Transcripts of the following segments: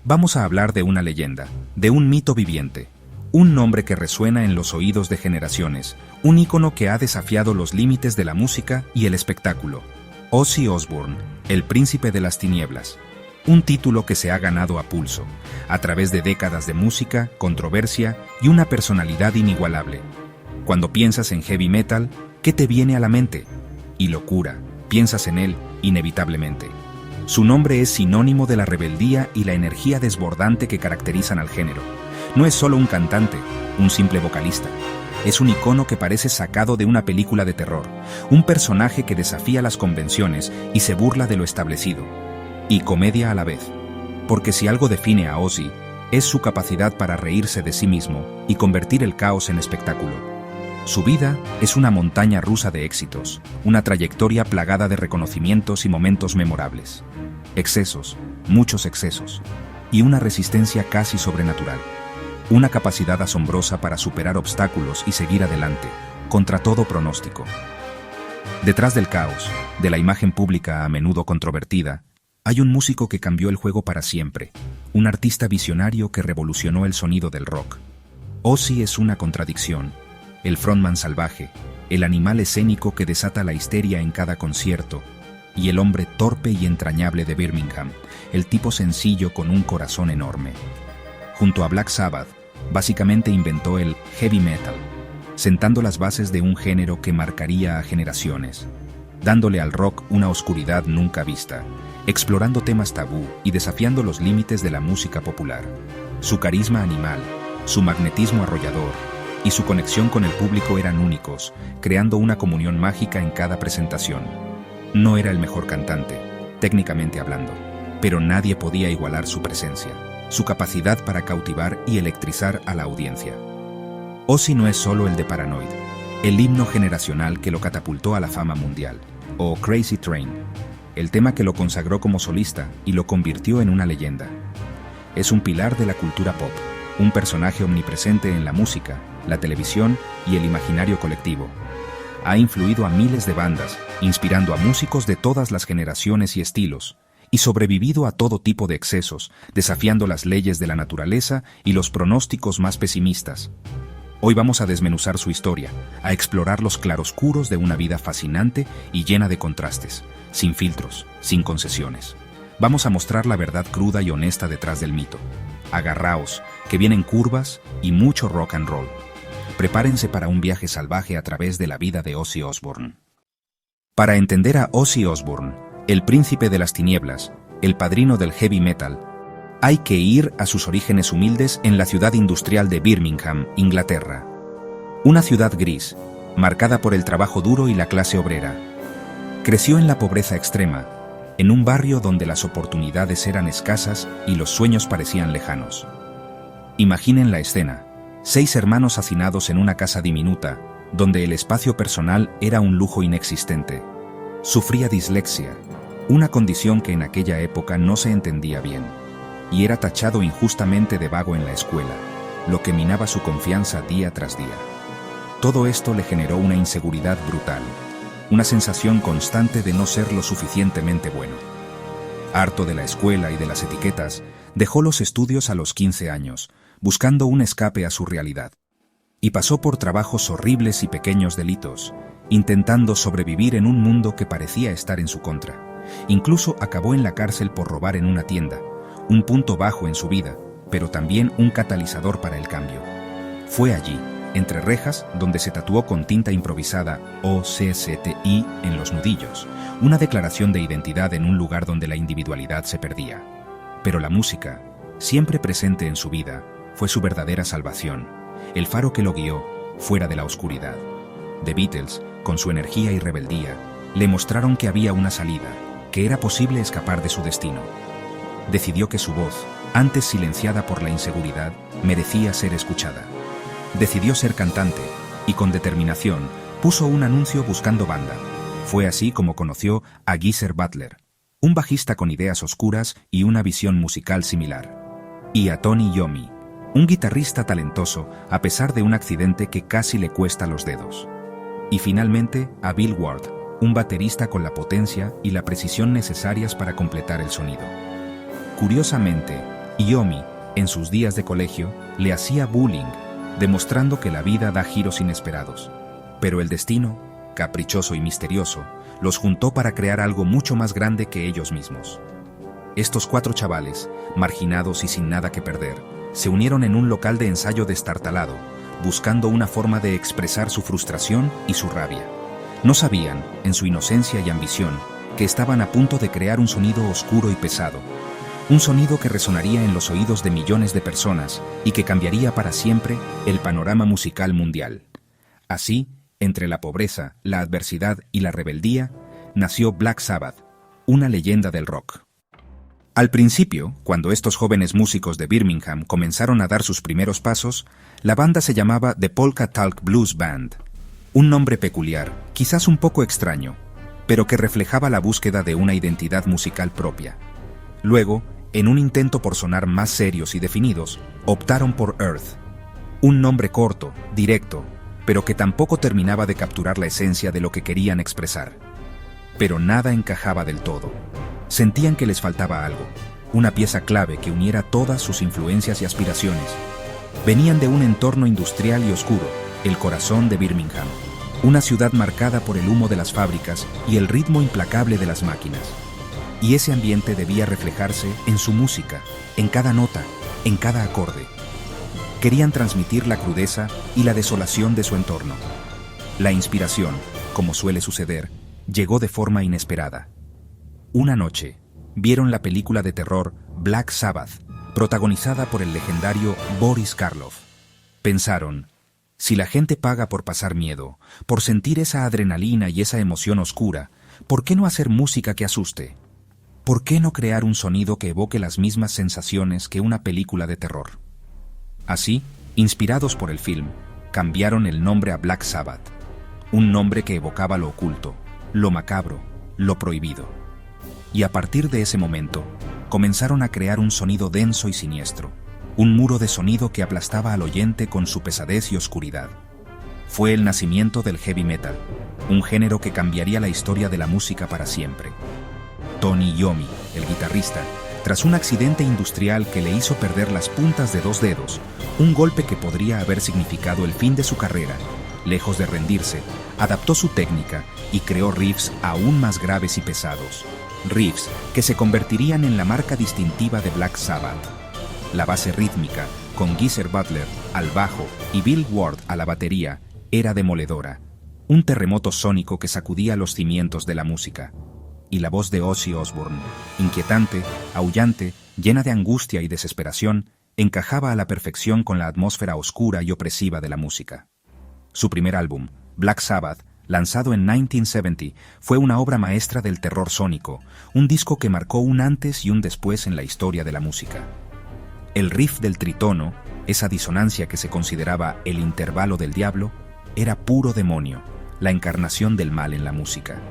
Vamos a hablar de una leyenda, de un mito viviente, un nombre que resuena en los oídos de generaciones, un ícono que ha desafiado los límites de la música y el espectáculo. Ozzy Osbourne, el príncipe de las tinieblas. Un título que se ha ganado a pulso, a través de décadas de música, controversia y una personalidad inigualable. Cuando piensas en heavy metal, ¿qué te viene a la mente? Y locura, piensas en él, inevitablemente. Su nombre es sinónimo de la rebeldía y la energía desbordante que caracterizan al género. No es solo un cantante, un simple vocalista. Es un icono que parece sacado de una película de terror, un personaje que desafía las convenciones y se burla de lo establecido. Y comedia a la vez. Porque si algo define a Ozzy, es su capacidad para reírse de sí mismo y convertir el caos en espectáculo. Su vida es una montaña rusa de éxitos, una trayectoria plagada de reconocimientos y momentos memorables. Excesos, muchos excesos, y una resistencia casi sobrenatural. Una capacidad asombrosa para superar obstáculos y seguir adelante, contra todo pronóstico. Detrás del caos, de la imagen pública a menudo controvertida, hay un músico que cambió el juego para siempre, un artista visionario que revolucionó el sonido del rock. Ozzy es una contradicción, el frontman salvaje, el animal escénico que desata la histeria en cada concierto, y el hombre torpe y entrañable de Birmingham, el tipo sencillo con un corazón enorme. Junto a Black Sabbath, básicamente inventó el heavy metal, sentando las bases de un género que marcaría a generaciones, dándole al rock una oscuridad nunca vista, explorando temas tabú y desafiando los límites de la música popular. Su carisma animal, su magnetismo arrollador y su conexión con el público eran únicos, creando una comunión mágica en cada presentación. No era el mejor cantante, técnicamente hablando, pero nadie podía igualar su presencia, su capacidad para cautivar y electrizar a la audiencia. Ozzy no es solo el de Paranoid, el himno generacional que lo catapultó a la fama mundial, o Crazy Train, el tema que lo consagró como solista y lo convirtió en una leyenda. Es un pilar de la cultura pop, un personaje omnipresente en la música, la televisión y el imaginario colectivo. Ha influido a miles de bandas, inspirando a músicos de todas las generaciones y estilos, y sobrevivido a todo tipo de excesos, desafiando las leyes de la naturaleza y los pronósticos más pesimistas. Hoy vamos a desmenuzar su historia, a explorar los claroscuros de una vida fascinante y llena de contrastes, sin filtros, sin concesiones. Vamos a mostrar la verdad cruda y honesta detrás del mito. Agarraos, que vienen curvas y mucho rock and roll. Prepárense para un viaje salvaje a través de la vida de Ozzy Osbourne. Para entender a Ozzy Osbourne, el príncipe de las tinieblas, el padrino del heavy metal, hay que ir a sus orígenes humildes en la ciudad industrial de Birmingham, Inglaterra. Una ciudad gris, marcada por el trabajo duro y la clase obrera. Creció en la pobreza extrema, en un barrio donde las oportunidades eran escasas y los sueños parecían lejanos. Imaginen la escena: 6 hermanos hacinados en una casa diminuta, donde el espacio personal era un lujo inexistente. Sufría dislexia, una condición que en aquella época no se entendía bien, y era tachado injustamente de vago en la escuela, lo que minaba su confianza día tras día. Todo esto le generó una inseguridad brutal, una sensación constante de no ser lo suficientemente bueno. Harto de la escuela y de las etiquetas, dejó los estudios a los 15 años, buscando un escape a su realidad. Y pasó por trabajos horribles y pequeños delitos, intentando sobrevivir en un mundo que parecía estar en su contra. Incluso acabó en la cárcel por robar en una tienda, un punto bajo en su vida, pero también un catalizador para el cambio. Fue allí, entre rejas, donde se tatuó con tinta improvisada OCCTI en los nudillos, una declaración de identidad en un lugar donde la individualidad se perdía. Pero la música, siempre presente en su vida, fue su verdadera salvación, el faro que lo guió fuera de la oscuridad. The Beatles, con su energía y rebeldía, le mostraron que había una salida, que era posible escapar de su destino. Decidió que su voz, antes silenciada por la inseguridad, merecía ser escuchada. Decidió ser cantante, y con determinación puso un anuncio buscando banda. Fue así como conoció a Geezer Butler, un bajista con ideas oscuras y una visión musical similar. Y a Tony Iommi, un guitarrista talentoso a pesar de un accidente que casi le cuesta los dedos. Y finalmente a Bill Ward, un baterista con la potencia y la precisión necesarias para completar el sonido. Curiosamente, Iommi, en sus días de colegio, le hacía bullying, demostrando que la vida da giros inesperados. Pero el destino, caprichoso y misterioso, los juntó para crear algo mucho más grande que ellos mismos. Estos 4 chavales, marginados y sin nada que perder, se unieron en un local de ensayo destartalado, buscando una forma de expresar su frustración y su rabia. No sabían, en su inocencia y ambición, que estaban a punto de crear un sonido oscuro y pesado. Un sonido que resonaría en los oídos de millones de personas y que cambiaría para siempre el panorama musical mundial. Así, entre la pobreza, la adversidad y la rebeldía, nació Black Sabbath, una leyenda del rock. Al principio, cuando estos jóvenes músicos de Birmingham comenzaron a dar sus primeros pasos, la banda se llamaba The Polka Talk Blues Band, un nombre peculiar, quizás un poco extraño, pero que reflejaba la búsqueda de una identidad musical propia. Luego, en un intento por sonar más serios y definidos, optaron por Earth, un nombre corto, directo, pero que tampoco terminaba de capturar la esencia de lo que querían expresar. Pero nada encajaba del todo. Sentían que les faltaba algo, una pieza clave que uniera todas sus influencias y aspiraciones. Venían de un entorno industrial y oscuro, el corazón de Birmingham, una ciudad marcada por el humo de las fábricas y el ritmo implacable de las máquinas. Y ese ambiente debía reflejarse en su música, en cada nota, en cada acorde. Querían transmitir la crudeza y la desolación de su entorno. La inspiración, como suele suceder, llegó de forma inesperada. Una noche, vieron la película de terror Black Sabbath, protagonizada por el legendario Boris Karloff. Pensaron, si la gente paga por pasar miedo, por sentir esa adrenalina y esa emoción oscura, ¿por qué no hacer música que asuste? ¿Por qué no crear un sonido que evoque las mismas sensaciones que una película de terror? Así, inspirados por el film, cambiaron el nombre a Black Sabbath, un nombre que evocaba lo oculto, lo macabro, lo prohibido. Y a partir de ese momento, comenzaron a crear un sonido denso y siniestro, un muro de sonido que aplastaba al oyente con su pesadez y oscuridad. Fue el nacimiento del heavy metal, un género que cambiaría la historia de la música para siempre. Tony Iommi, el guitarrista, tras un accidente industrial que le hizo perder las puntas de 2 dedos, un golpe que podría haber significado el fin de su carrera, lejos de rendirse, adaptó su técnica y creó riffs aún más graves y pesados. Riffs que se convertirían en la marca distintiva de Black Sabbath. La base rítmica, con Geezer Butler al bajo y Bill Ward a la batería, era demoledora, un terremoto sónico que sacudía los cimientos de la música. Y la voz de Ozzy Osbourne, inquietante, aullante, llena de angustia y desesperación, encajaba a la perfección con la atmósfera oscura y opresiva de la música. Su primer álbum, Black Sabbath, lanzado en 1970, fue una obra maestra del terror sónico, un disco que marcó un antes y un después en la historia de la música. El riff del tritono, esa disonancia que se consideraba el intervalo del diablo, era puro demonio, la encarnación del mal en la música.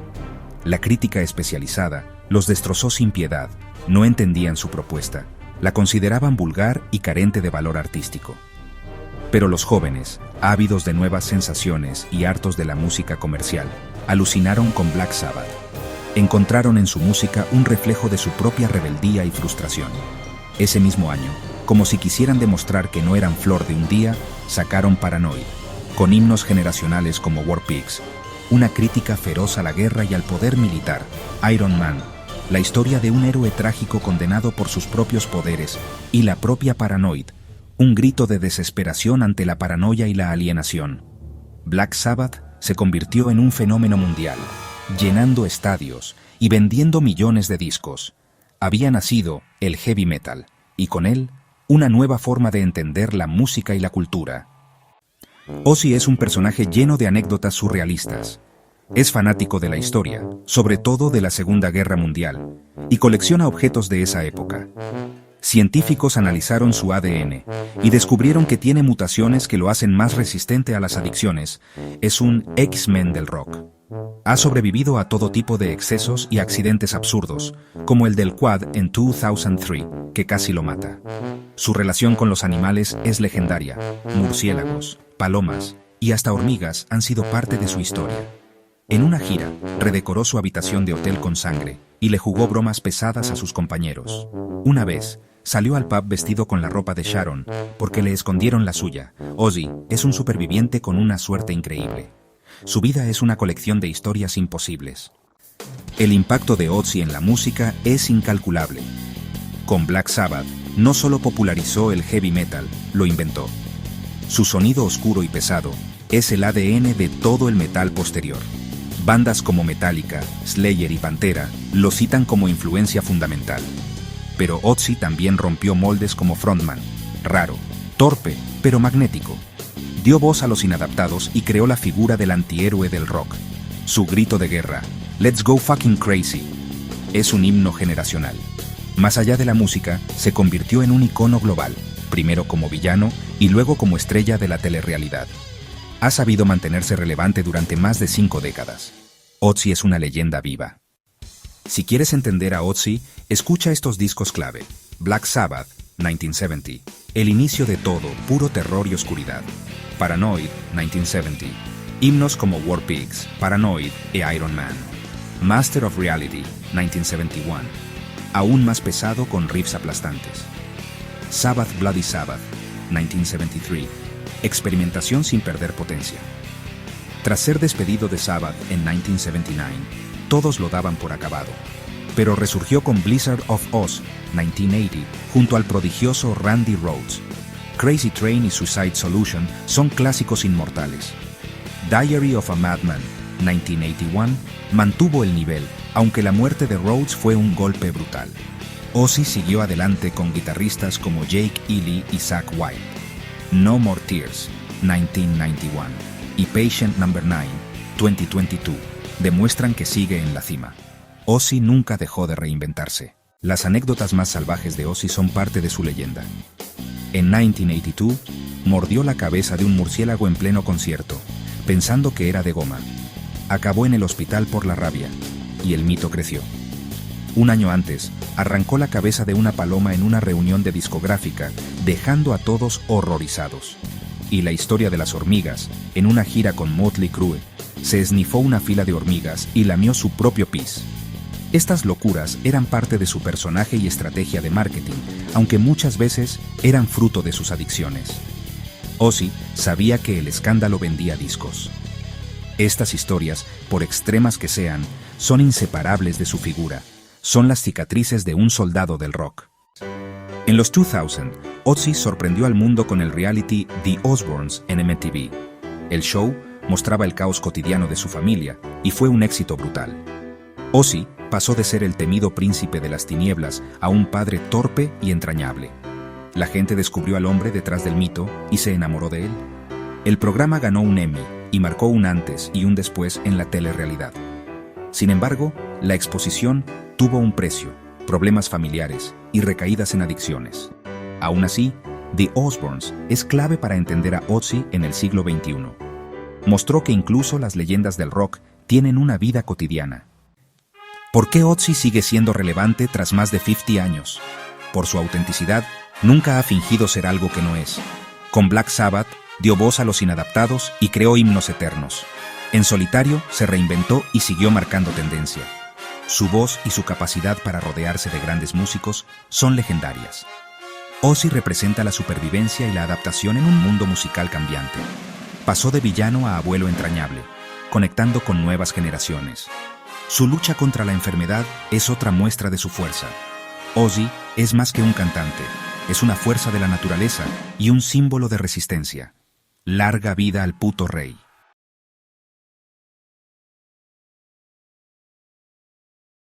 La crítica especializada los destrozó sin piedad, no entendían su propuesta, la consideraban vulgar y carente de valor artístico. Pero los jóvenes, ávidos de nuevas sensaciones y hartos de la música comercial, alucinaron con Black Sabbath. Encontraron en su música un reflejo de su propia rebeldía y frustración. Ese mismo año, como si quisieran demostrar que no eran flor de un día, sacaron Paranoid, con himnos generacionales como War Pigs, una crítica feroz a la guerra y al poder militar, Iron Man, la historia de un héroe trágico condenado por sus propios poderes, y la propia Paranoid, un grito de desesperación ante la paranoia y la alienación. Black Sabbath se convirtió en un fenómeno mundial, llenando estadios y vendiendo millones de discos. Había nacido el heavy metal, y con él, una nueva forma de entender la música y la cultura. Ozzy es un personaje lleno de anécdotas surrealistas. Es fanático de la historia, sobre todo de la Segunda Guerra Mundial, y colecciona objetos de esa época. Científicos analizaron su ADN y descubrieron que tiene mutaciones que lo hacen más resistente a las adicciones. Es un X-Men del rock. Ha sobrevivido a todo tipo de excesos y accidentes absurdos, como el del quad en 2003, que casi lo mata. Su relación con los animales es legendaria. Murciélagos, palomas y hasta hormigas han sido parte de su historia. En una gira, redecoró su habitación de hotel con sangre y le jugó bromas pesadas a sus compañeros. Una vez, salió al pub vestido con la ropa de Sharon, porque le escondieron la suya. Ozzy es un superviviente con una suerte increíble. Su vida es una colección de historias imposibles. El impacto de Ozzy en la música es incalculable. Con Black Sabbath, no solo popularizó el heavy metal, lo inventó. Su sonido oscuro y pesado es el ADN de todo el metal posterior. Bandas como Metallica, Slayer y Pantera lo citan como influencia fundamental. Pero Ozzy también rompió moldes como frontman, raro, torpe, pero magnético. Dio voz a los inadaptados y creó la figura del antihéroe del rock. Su grito de guerra, "Let's go fucking crazy", es un himno generacional. Más allá de la música, se convirtió en un icono global, primero como villano y luego como estrella de la telerrealidad. Ha sabido mantenerse relevante durante más de 5 décadas. Ozzy es una leyenda viva. Si quieres entender a Ozzy, escucha estos discos clave. Black Sabbath, 1970. El inicio de todo, puro terror y oscuridad. Paranoid, 1970. Himnos como War Pigs, Paranoid e Iron Man. Master of Reality, 1971. Aún más pesado con riffs aplastantes. Sabbath Bloody Sabbath, 1973. Experimentación sin perder potencia. Tras ser despedido de Sabbath en 1979, todos lo daban por acabado. Pero resurgió con Blizzard of Oz, 1980, junto al prodigioso Randy Rhoads. Crazy Train y Suicide Solution son clásicos inmortales. Diary of a Madman, 1981, mantuvo el nivel, aunque la muerte de Rhoads fue un golpe brutal. Ozzy siguió adelante con guitarristas como Jake Ely y Zakk Wylde. No More Tears, 1991, y Patient Number 9, 2022, demuestran que sigue en la cima. Ozzy nunca dejó de reinventarse. Las anécdotas más salvajes de Ozzy son parte de su leyenda. En 1982, mordió la cabeza de un murciélago en pleno concierto, pensando que era de goma. Acabó en el hospital por la rabia, y el mito creció. Un año antes, arrancó la cabeza de una paloma en una reunión de discográfica, dejando a todos horrorizados. Y la historia de las hormigas, en una gira con Motley Crue, se esnifó una fila de hormigas y lamió su propio pis. Estas locuras eran parte de su personaje y estrategia de marketing, aunque muchas veces eran fruto de sus adicciones. Ozzy sabía que el escándalo vendía discos. Estas historias, por extremas que sean, son inseparables de su figura. Son las cicatrices de un soldado del rock. En los 2000, Ozzy sorprendió al mundo con el reality The Osbournes en MTV. El show mostraba el caos cotidiano de su familia y fue un éxito brutal. Ozzy pasó de ser el temido príncipe de las tinieblas a un padre torpe y entrañable. La gente descubrió al hombre detrás del mito y se enamoró de él. El programa ganó un Emmy y marcó un antes y un después en la telerrealidad. Sin embargo, la exposición tuvo un precio, problemas familiares y recaídas en adicciones. Aún así, The Osbournes es clave para entender a Ozzy en el siglo XXI. Mostró que incluso las leyendas del rock tienen una vida cotidiana. ¿Por qué Ozzy sigue siendo relevante tras más de 50 años? Por su autenticidad, nunca ha fingido ser algo que no es. Con Black Sabbath, dio voz a los inadaptados y creó himnos eternos. En solitario, se reinventó y siguió marcando tendencia. Su voz y su capacidad para rodearse de grandes músicos son legendarias. Ozzy representa la supervivencia y la adaptación en un mundo musical cambiante. Pasó de villano a abuelo entrañable, conectando con nuevas generaciones. Su lucha contra la enfermedad es otra muestra de su fuerza. Ozzy es más que un cantante, es una fuerza de la naturaleza y un símbolo de resistencia. Larga vida al puto rey.